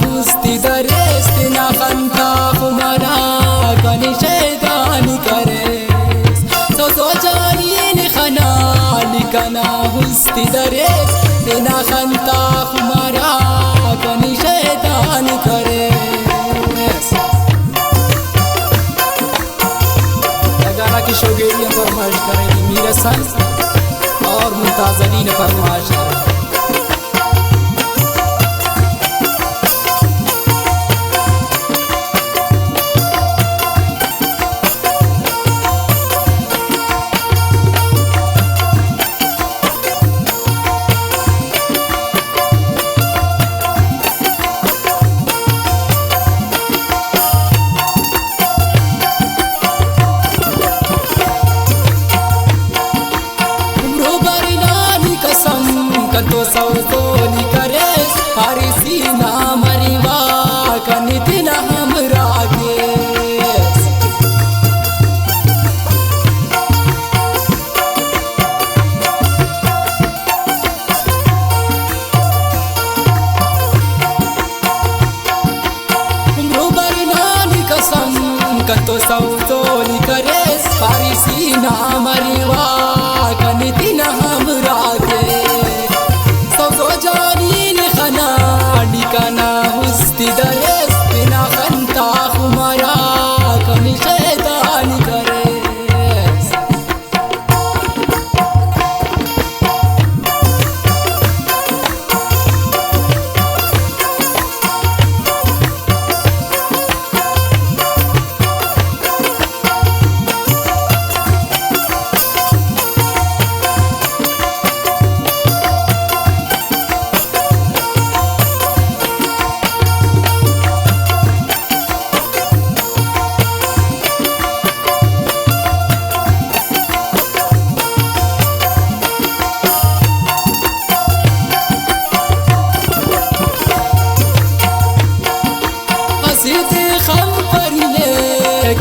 हुस्ती दरेस्ती ना खंता खुमरा कनी शैतानी करे सो जानी नि खनाली कना हुस्ती दरेस्ती ना खंता खुमरा कनी शैतानी करे। गाना की शौकीन फरमाइश करेंगे मीर हसन और मुमताज अली ने फरमाइश करें। तो सौतोनी करे हरी सीना मरीवा कनिति न हमरा के नानी कसम कतो सौतोनी करे हरी सीना मरीवा कनिति न हमरा के जानी नि खनाली कना हुस्ती दरेस्ती ना खंता खुमरा कनी शैतानी करे।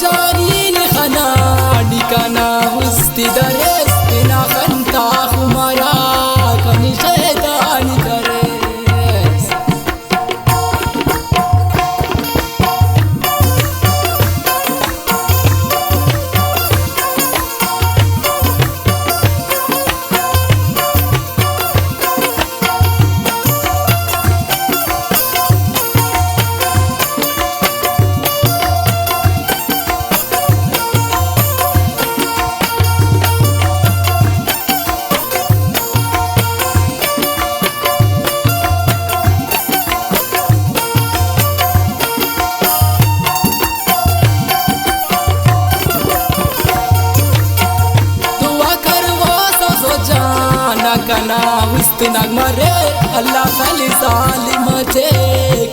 जानी नि खनाली कना हुस्ती दरेस्ती ना खंता खुमरा कनी शैतानी करे। कना हुस्ती नगमरे अल्लाह खाली सालिम थे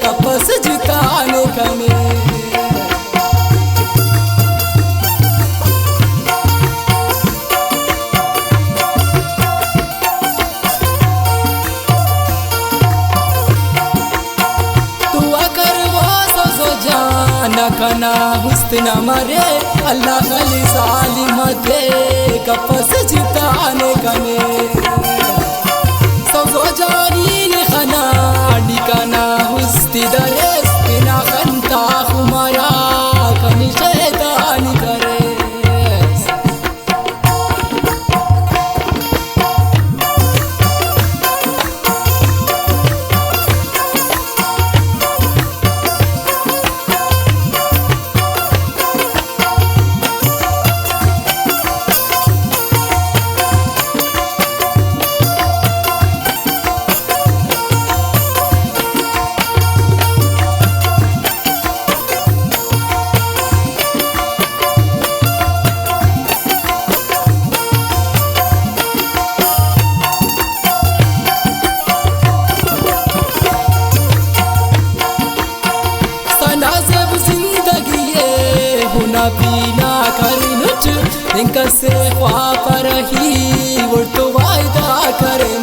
कपस जिताने कने तू अकर वो सो जाना कना हुस्ती न मरे अल्लाह खाली सालिम थे कपस जिताने कने जानी नि खनाली कना हुस्ती दरेस्ती ना खंता खुमरा कनी शैतानी करे। बीना करी नुच इनका से ख्वा पर ही वो तो वायदा करे